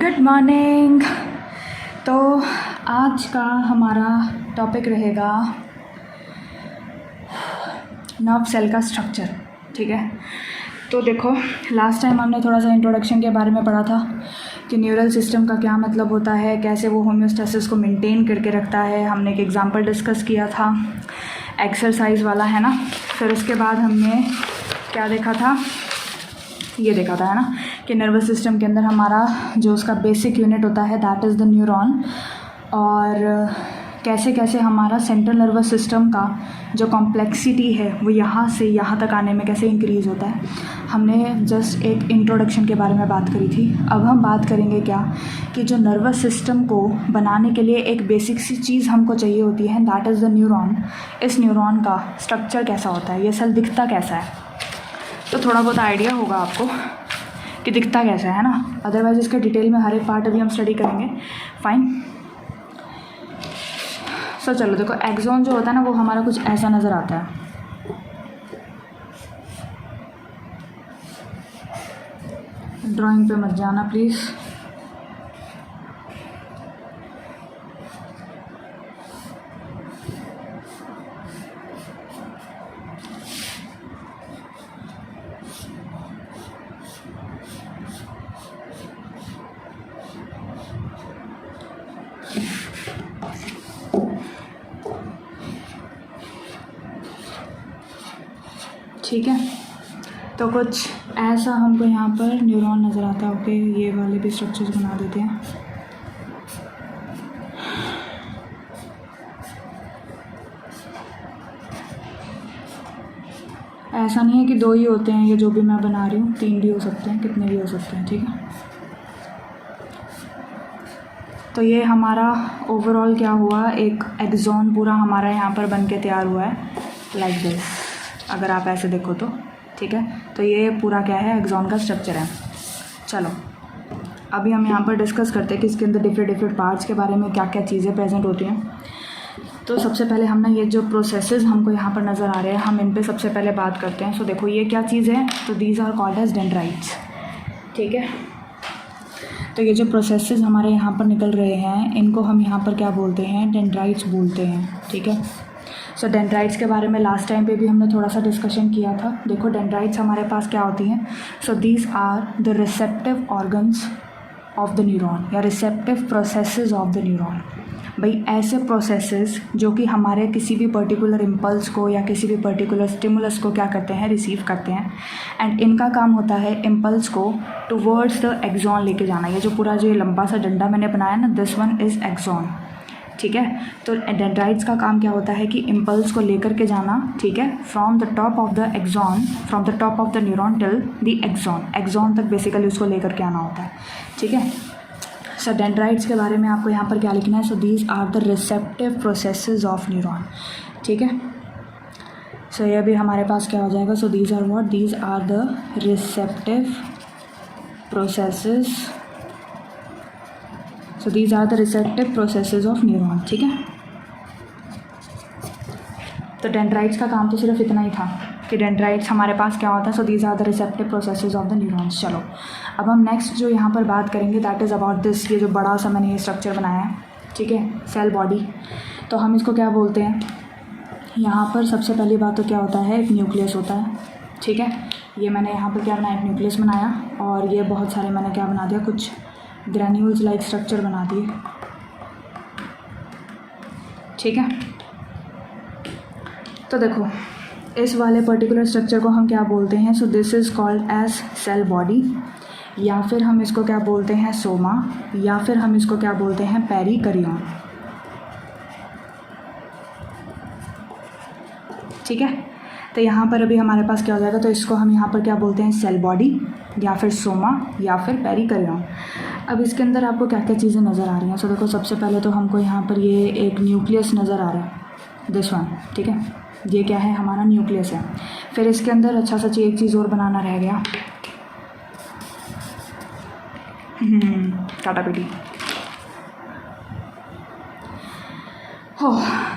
Good morning. तो आज का हमारा टॉपिक रहेगा नर्व सेल का स्ट्रक्चर। ठीक है, तो देखो लास्ट टाइम हमने थोड़ा सा इंट्रोडक्शन के बारे में पढ़ा था कि न्यूरल सिस्टम का क्या मतलब होता है, कैसे वो होम्योस्टेसिस को मेंटेन करके रखता है। हमने एक एग्जांपल डिस्कस किया था एक्सरसाइज वाला, है ना। फिर उसके बाद हमने क्या देखा था, ये देखा था, है ना, कि नर्वस सिस्टम के अंदर हमारा जो उसका बेसिक यूनिट होता है दैट इज़ द न्यूरॉन, और कैसे कैसे हमारा सेंट्रल नर्वस सिस्टम का जो कॉम्प्लेक्सिटी है वो यहाँ से यहाँ तक आने में कैसे इंक्रीज़ होता है। हमने जस्ट एक इंट्रोडक्शन के बारे में बात करी थी। अब हम बात करेंगे क्या कि जो नर्वस सिस्टम को बनाने के लिए एक बेसिक सी चीज़ हमको चाहिए होती है दैट इज़ द न्यूरॉन। इस न्यूरॉन का स्ट्रक्चर कैसा होता है, ये सेल दिखता कैसा है, तो थोड़ा बहुत आइडिया होगा आपको कि दिखता कैसा है ना। अदरवाइज इसके डिटेल में हर एक पार्ट अभी हम स्टडी करेंगे। फाइन, सो चलो देखो, एक्सॉन जो होता है ना वो हमारा कुछ ऐसा नज़र आता है। ड्राइंग पे मत जाना प्लीज़। ठीक है, तो कुछ ऐसा हमको यहाँ पर न्यूरॉन नज़र आता है। ओके, ये वाले भी स्ट्रक्चर्स बना देते हैं। ऐसा नहीं है कि दो ही होते हैं, ये जो भी मैं बना रही हूँ 3 भी हो सकते हैं, कितने भी हो सकते हैं। ठीक है, तो ये हमारा ओवरऑल क्या हुआ, एक एक्सॉन पूरा हमारा यहाँ पर बन के तैयार हुआ है लाइक दिस, अगर आप ऐसे देखो तो। ठीक है, तो ये पूरा क्या है, एक्सॉन का स्ट्रक्चर है। चलो अभी हम यहाँ पर डिस्कस करते हैं कि इसके अंदर डिफरेंट पार्ट्स के बारे में क्या क्या चीज़ें प्रेजेंट होती हैं। तो सबसे पहले हम ना ये जो प्रोसेसेस हमको यहाँ पर नज़र आ रहे हैं, हम इन पे सबसे पहले बात करते हैं। सो देखो ये क्या चीज़ है, तो these are called as dendrites. ठीक है, तो ये जो प्रोसेसेस हमारे यहाँ पर निकल रहे हैं इनको हम यहाँ पर क्या बोलते हैं, डेंड्राइट्स बोलते हैं। ठीक है, सो डेंड्राइट्स के बारे में लास्ट टाइम पे भी हमने थोड़ा सा डिस्कशन किया था। देखो डेंड्राइट्स हमारे पास क्या होती हैं, so these are the receptive organs of the neuron या receptive processes of the neuron. भाई ऐसे प्रोसेसेस जो कि हमारे किसी भी पर्टिकुलर इम्पल्स को या किसी भी पर्टिकुलर स्टिमुलस को क्या करते हैं, रिसीव करते हैं। एंड इनका काम होता है इम्पल्स को टुवर्ड्स द एक्सॉन लेके जाना। ये जो पूरा जो लंबा सा डंडा मैंने बनाया ना, दिस वन इज़ एक्सॉन। ठीक है, तो डेंड्राइट्स का काम क्या होता है कि इम्पल्स को लेकर के जाना। ठीक है, from the top of the axon, from the top of the neuron till the axon तक बेसिकली उसको लेकर के आना होता है। ठीक है, सो डेंड्राइट्स के बारे में आपको यहाँ पर क्या लिखना है, so these are the receptive processes of neuron. ठीक है, सो ये भी हमारे पास क्या हो जाएगा, so these are what, these are the receptive processes, so these are the receptive processes of neuron. ठीक है, तो डेंड्राइट्स का काम तो सिर्फ इतना ही था कि डेंड्राइट्स हमारे पास क्या होता है, so these are the receptive processes of the neurons. चलो अब हम नेक्स्ट जो यहाँ पर बात करेंगे दैट इज़ अबाउट दिस, ये जो बड़ा सा मैंने ये स्ट्रक्चर बनाया है। ठीक है, सेल बॉडी, तो हम इसको क्या बोलते हैं, यहाँ पर सबसे पहली बात तो क्या होता है, एक न्यूक्लियस होता है। ठीक है, ये मैंने यहाँ पर क्या बनाया, एक न्यूक्लियस बनाया, और ये बहुत सारे मैंने क्या बना दिया, कुछ ग्रैन्यूल्स लाइक स्ट्रक्चर बना दिए। ठीक है, तो देखो इस वाले पर्टिकुलर स्ट्रक्चर को हम क्या बोलते हैं, so this is called as cell body, या फिर हम इसको क्या बोलते हैं, सोमा, या फिर हम इसको क्या बोलते हैं, पेरिकैरियन। ठीक है, तो यहाँ पर अभी हमारे पास क्या हो जाएगा, तो इसको हम यहाँ पर क्या बोलते हैं, सेल बॉडी, या फिर सोमा, या फिर पेरिकैरियन। अब इसके अंदर आपको क्या क्या चीज़ें नज़र आ रही हैं, सो देखो सबसे पहले तो हमको यहाँ पर ये एक न्यूक्लियस नज़र आ रहा है, दिस वन। ठीक है, ये क्या है, हमारा न्यूक्लियस है। फिर इसके अंदर अच्छा सा एक चीज़ और बनाना रह गया, टाटा पीटी। हो,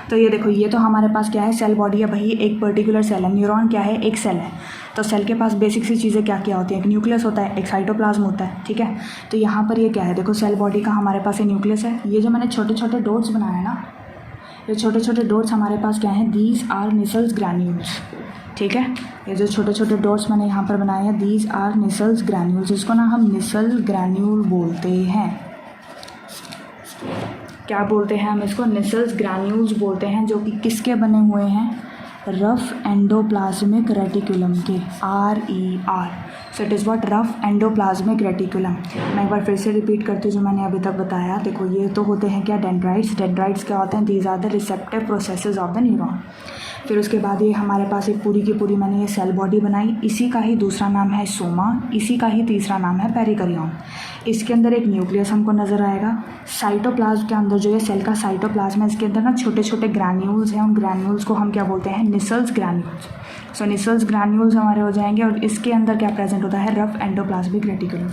तो ये देखो ये तो हमारे पास क्या है, सेल बॉडी है भाई, एक पर्टिकुलर सेल है। न्यूरॉन क्या है, एक सेल है। तो सेल के पास बेसिक सी चीज़ें क्या क्या होती हैं, एक न्यूक्लियस होता है, एक साइटोप्लाज्म होता है, ठीक है। तो यहाँ पर ये क्या है, देखो सेल बॉडी का हमारे पास ये न्यूक्लियस है, ये जो मैंने छोटे छोटे डॉट्स बनाए हैं ना, ये छोटे छोटे डॉट्स हमारे पास क्या हैं, दीज आर निसल्स ग्रैन्यूल्स, ठीक है। ये जो छोटे छोटे डॉट्स मैंने यहाँ पर बनाए हैं, दीज आर निसल्स ग्रैन्यूल्स, इसको ना हम निसल ग्रैन्यूल बोलते हैं। क्या बोलते हैं हम इसको, निसल्स ग्रैन्यूल्स बोलते हैं, जो कि किसके बने हुए हैं, रफ एंडोप्लाज्मिक रेटिकुलम के, RER। So it is what, rough endoplasmic reticulum. मैं एक बार फिर से रिपीट करती हूँ जो मैंने अभी तक बताया। देखो ये तो होते हैं क्या, डेंड्राइट्स। डेंड्राइट्स क्या होते हैं, these are the receptive processes of the neuron. फिर उसके बाद ये हमारे पास एक पूरी की पूरी मैंने ये सेल बॉडी बनाई, इसी का ही दूसरा नाम है सोमा, इसी का ही तीसरा नाम है पेरिकार्डियम। इसके अंदर एक न्यूक्लियस हमको नज़र आएगा। साइटोप्लाज्म के अंदर जो ये सेल का साइटोप्लाज्म है, इसके अंदर ना छोटे छोटे ग्रैन्यूल्स हैं, उन ग्रैन्यूल्स को हम क्या बोलते हैं, निसल्स ग्रैन्यूल्स। सो निसल्स ग्रैन्यूल्स हमारे हो जाएंगे, और इसके अंदर क्या प्रेजेंट होता है, रफ एंडोप्लाज्मिक रेटिकुलम।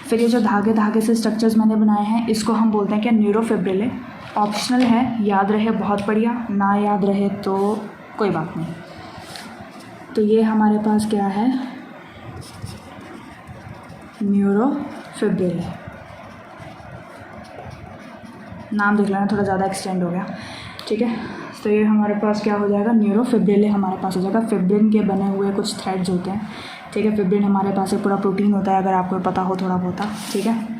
फिर ये जो धागे धागे से स्ट्रक्चर्स मैंने बनाए हैं, इसको हम बोलते हैं क्या, न्यूरोफिब्रिले। ऑप्शनल है, याद रहे बहुत बढ़िया, ना याद रहे तो कोई बात नहीं। तो ये हमारे पास क्या है, न्यूरोफिब्रिले। नाम देख लेना, थोड़ा ज़्यादा एक्सटेंड हो गया, ठीक है। तो ये हमारे पास क्या हो जाएगा, न्यूरोफिब्रिले हमारे पास हो जाएगा। फिब्रिन के बने हुए कुछ थ्रेड्स होते हैं, ठीक है। फिब्रिन हमारे पास एक पूरा प्रोटीन होता है, अगर आपको पता हो थोड़ा बहुत, ठीक है।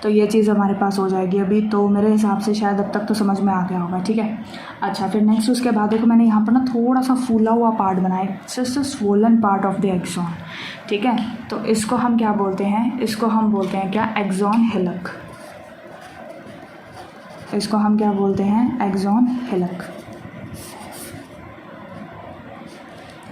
तो ये चीज़ हमारे पास हो जाएगी अभी। तो मेरे हिसाब से शायद अब तक तो समझ में आ गया होगा, ठीक है। अच्छा, फिर नेक्स्ट उसके बाद देखो मैंने यहाँ पर ना थोड़ा सा फूला हुआ पार्ट बनाया, just swollen part of the axon, ठीक है। तो इसको हम क्या बोलते हैं, इसको हम बोलते हैं क्या, एक्सॉन हिलक। इसको हम क्या बोलते हैं, एक्सॉन हिलक,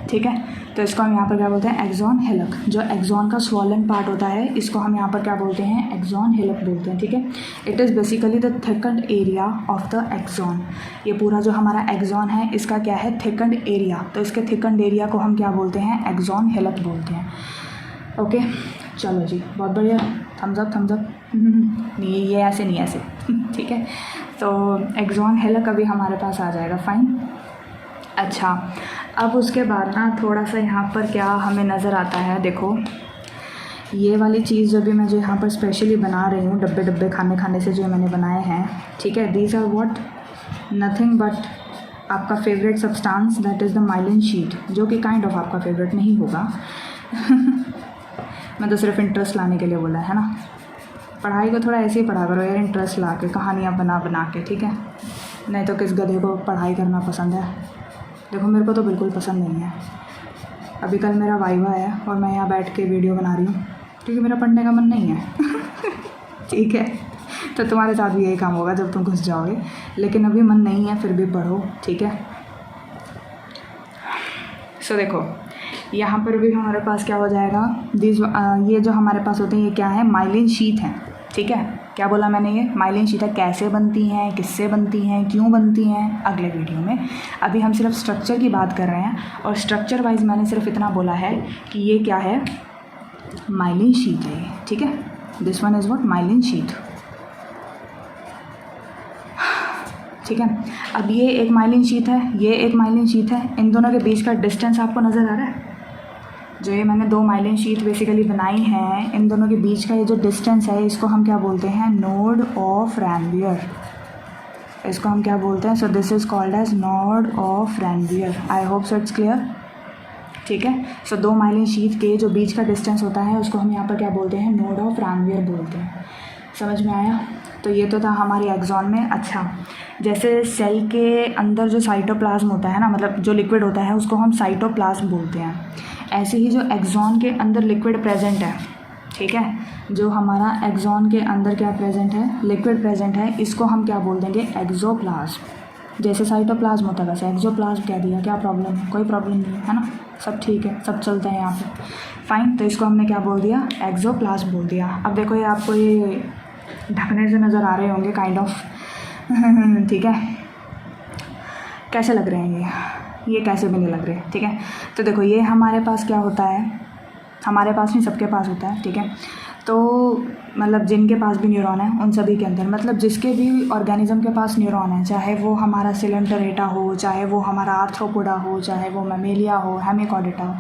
ठीक है। तो इसको हम यहाँ पर क्या बोलते हैं, एक्सॉन हिलक। जो एक्सॉन का स्वॉलन पार्ट होता है, इसको हम यहाँ पर क्या बोलते हैं, एक्सॉन हिलक बोलते हैं, ठीक है। It is basically the thickened area of the axon. ये पूरा जो हमारा एक्सॉन है, इसका क्या है, थिकन्ड एरिया। तो इसके थिकन्ड एरिया को हम क्या बोलते हैं, एक्सॉन हिलक बोलते हैं। ओके, चलो जी, बहुत बढ़िया, थम्स अप थम्स अप। नहीं, ये ऐसे नहीं, ऐसे ठीक है। तो एक्सॉन हिलक अभी हमारे पास आ जाएगा, फाइन। अच्छा, अब उसके बाद ना थोड़ा सा यहाँ पर क्या हमें नज़र आता है, देखो ये वाली चीज़ जो भी मैं जो यहाँ पर स्पेशली बना रही हूँ, डब्बे डब्बे खाने खाने से जो मैंने बनाए हैं, ठीक है। These are what, nothing but आपका favourite substance, that is the myelin sheet, जो कि काइंड ऑफ आपका फेवरेट नहीं होगा मैं तो सिर्फ इंटरेस्ट लाने के लिए बोला है ना। पढ़ाई को थोड़ा ऐसे ही पढ़ा करो यार, इंटरेस्ट ला के, कहानियाँ बना बना के, ठीक है। नहीं तो किस गधे को पढ़ाई करना पसंद है। देखो मेरे को तो बिल्कुल पसंद नहीं है। अभी कल मेरा वाइवा है और मैं यहाँ बैठ के वीडियो बना रही हूँ क्योंकि मेरा पढ़ने का मन नहीं है ठीक है। तो तुम्हारे साथ भी यही काम होगा जब तुम घुस जाओगे, लेकिन अभी मन नहीं है फिर भी पढ़ो, ठीक है। सो देखो यहाँ पर भी हमारे पास क्या हो जाएगा, ये जो हमारे पास होते हैं ये क्या है, माइलिन शीट है, ठीक है। क्या बोला मैंने, ये माइलिन शीट है। कैसे बनती हैं, किससे बनती हैं, क्यों बनती हैं, अगले वीडियो में। अभी हम सिर्फ स्ट्रक्चर की बात कर रहे हैं, और स्ट्रक्चर वाइज मैंने सिर्फ इतना बोला है कि ये क्या है, माइलिन शीट है, ठीक है। This one is what, myelin sheath, ठीक है। अब ये एक माइलिन शीट है, ये एक माइलिन शीट है। इन दोनों के बीच का डिस्टेंस आपको नज़र आ रहा है, जो ये मैंने दो माइलिन शीट बेसिकली बनाई हैं, इन दोनों के बीच का ये जो डिस्टेंस है, इसको हम क्या बोलते हैं, नोड ऑफ रैनवियर। इसको हम क्या बोलते हैं, so this is called as node of Ranvier. I hope so it's clear, ठीक है। सो दो माइलिन शीट के जो बीच का डिस्टेंस होता है उसको हम यहाँ पर क्या बोलते हैं, नोड ऑफ रैनवियर बोलते हैं। समझ में आया। तो ये तो था हमारे एक्सॉन में। अच्छा, जैसे सेल के अंदर जो साइटोप्लाज्म होता है ना, मतलब जो लिक्विड होता है उसको हम साइटोप्लाज्म बोलते हैं, ऐसे ही जो एक्सॉन के अंदर लिक्विड प्रेजेंट है, ठीक है, जो हमारा एक्सॉन के अंदर क्या प्रेजेंट है, लिक्विड प्रेजेंट है, इसको हम क्या बोल देंगे, एक्सोप्लाज्म। जैसे साइटोप्लाज्म होता है वैसे एक्सोप्लाज्म कह दिया, क्या प्रॉब्लम है, कोई प्रॉब्लम नहीं है ना, सब ठीक है, सब चलता है यहाँ पे, फाइन। तो इसको हमने क्या बोल दिया, एक्सोप्लाज्म बोल दिया। अब देखो ये आपको ये ढकने से नज़र आ रहे होंगे काइंड ऑफ ठीक है, कैसे लग रहे हैं ये कैसे भी नहीं लग रहे, ठीक है। तो देखो ये हमारे पास क्या होता है, हमारे पास नहीं सबके पास होता है, ठीक है। तो मतलब जिनके पास भी न्यूरॉन है उन सभी के अंदर, मतलब जिसके भी ऑर्गेनिज्म के पास न्यूरॉन है, चाहे वो हमारा सिलेंटरेटा हो, चाहे वो हमारा आर्थ्रोपोडा हो, चाहे वो मैमेलिया हो, हेमिकॉर्डेटा हो,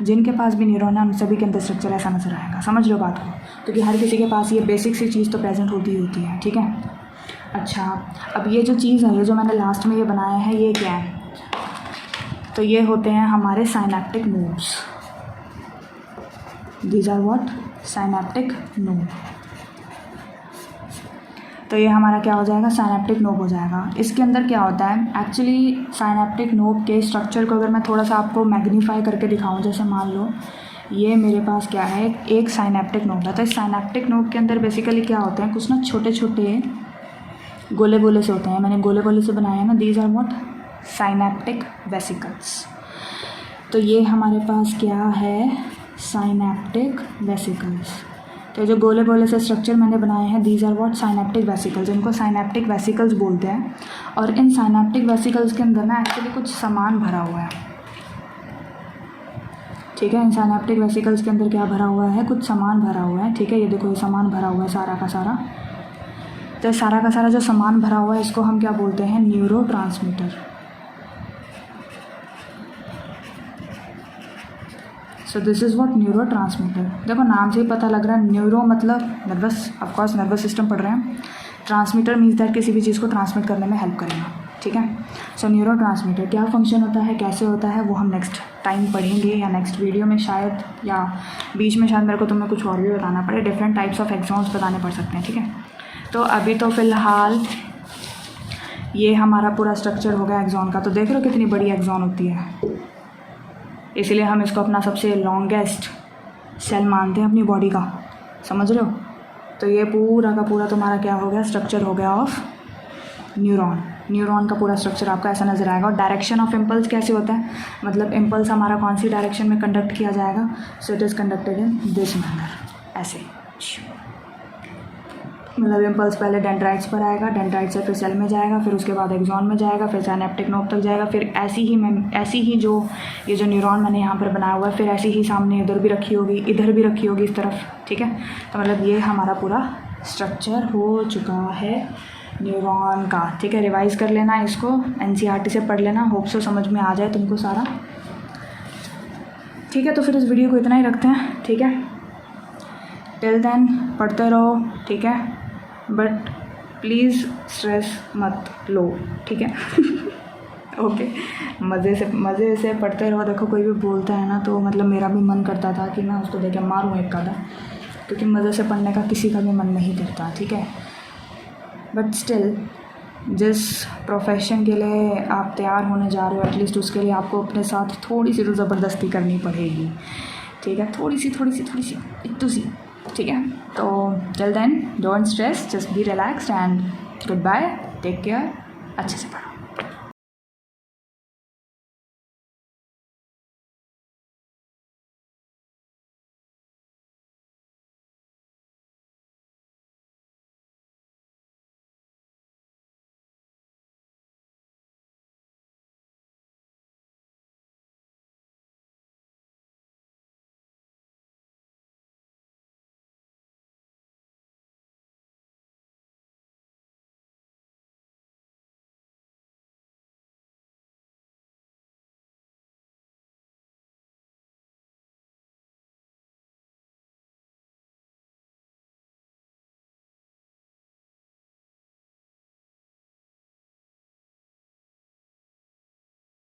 जिनके पास भी न्यूरॉन है उन सभी के अंदर स्ट्रक्चर ऐसा नज़र आएगा। समझ लो बात को, क्योंकि हर किसी के पास ये बेसिक सी चीज़ तो प्रेजेंट होती है। ठीक है, अच्छा अब ये जो चीज़ है, ये जो मैंने लास्ट में ये बनाया है, ये क्या है? तो ये होते हैं हमारे synaptic nodes. These are what? Synaptic node. तो ये हमारा क्या हो जाएगा? साइनेप्टिक नोड हो जाएगा। इसके अंदर क्या होता है एक्चुअली? साइनेप्टिक नोड के स्ट्रक्चर को अगर मैं थोड़ा सा आपको मैग्नीफाई करके दिखाऊं, जैसे मान लो ये मेरे पास क्या है, एक साइनेप्टिक नोड है। तो इस साइनेप्टिक नोड के अंदर बेसिकली क्या होते हैं, कुछ ना छोटे छोटे गोले गोले से होते हैं। मैंने गोले गोले से बनाया है ना, these are what? Synaptic vesicles. तो ये हमारे पास क्या है? Synaptic vesicles. तो जो गोले गोले से स्ट्रक्चर मैंने बनाए हैं, these are what? Synaptic vesicles. इनको साइनेप्टिक वेसिकल्स बोलते हैं। और इन साइनेप्टिक वेसिकल्स के अंदर ना एक्चुअली कुछ सामान भरा हुआ है। ठीक है, इन साइनेप्टिक वेसिकल्स के अंदर क्या भरा हुआ है? कुछ सामान भरा हुआ है। ठीक है, ये देखो ये सामान भरा हुआ है सारा का सारा। तो सारा का सारा जो सामान भरा हुआ है इसको हम क्या बोलते हैं? Neurotransmitter. So this is what? Neurotransmitter. देखो नाम से ही पता लग रहा है, न्यूरो मतलब नर्वस, ऑफकोर्स नर्वस सिस्टम पढ़ रहे हैं। ट्रांसमीटर मीन्स दैट किसी भी चीज़ को ट्रांसमिट करने में हेल्प करेगा। ठीक है, सो न्यूरोट्रांसमीटर क्या फंक्शन होता है, कैसे होता है, वो हम नेक्स्ट टाइम पढ़ेंगे, या नेक्स्ट वीडियो में शायद, या बीच में शायद मेरे को तुम्हें कुछ और भी बताना पड़े। डिफरेंट टाइप्स ऑफ एक्सॉन्स बताने पड़ सकते हैं। ठीक है, तो अभी तो फ़िलहाल ये हमारा पूरा स्ट्रक्चर हो गया एक्सॉन का। तो देख रहे हो कितनी बड़ी एक्सॉन होती है, इसलिए हम इसको अपना सबसे लॉन्गेस्ट सेल मानते हैं अपनी बॉडी का। समझ रहे हो? तो ये पूरा का पूरा तुम्हारा क्या हो गया? स्ट्रक्चर हो गया ऑफ न्यूरॉन। न्यूरॉन का पूरा स्ट्रक्चर आपका ऐसा नज़र आएगा। और डायरेक्शन ऑफ इम्पल्स कैसे होता है, मतलब इम्पल्स हमारा कौन सी डायरेक्शन में कंडक्ट किया जाएगा? So it is conducted in this manner, ऐसे। मतलब इम्पल्स पहले डेंड्राइट्स पर आएगा, डेंड्राइट से फिर सेल में जाएगा, फिर उसके बाद एक्सॉन में जाएगा, फिर साइनेप्टिक नोड तक जाएगा, फिर ऐसी ही जो ये जो न्यूरॉन मैंने यहाँ पर बनाया हुआ है, फिर ऐसी ही सामने इधर भी रखी होगी, इधर भी रखी होगी इस तरफ। ठीक है, तो मतलब ये हमारा पूरा स्ट्रक्चर हो चुका है न्यूरॉन का। ठीक है, रिवाइज़ कर लेना इसको, NCERT से पढ़ लेना, होप सो समझ में आ जाए तुमको सारा। ठीक है, तो फिर इस वीडियो को इतना ही रखते हैं। ठीक है, टिल देन पढ़ते रहो। ठीक है, बट प्लीज़ स्ट्रेस मत लो। ठीक है ओके, मज़े से पढ़ते रहो। देखो कोई भी बोलता है ना तो मतलब मेरा भी मन करता था कि मैं उसको देख के मारूँ एक कादा, क्योंकि मज़े से पढ़ने का किसी का भी मन नहीं करता। ठीक है, बट स्टिल जिस प्रोफेशन के लिए आप तैयार होने जा रहे हो, एटलीस्ट उसके लिए आपको अपने साथ थोड़ी सी तो ज़बरदस्ती करनी पड़ेगी। ठीक है, थोड़ी सी इतनी सी। ठीक है, तो till then don't stress, just be relaxed and good bye, take care, अच्छे से पढ़ो।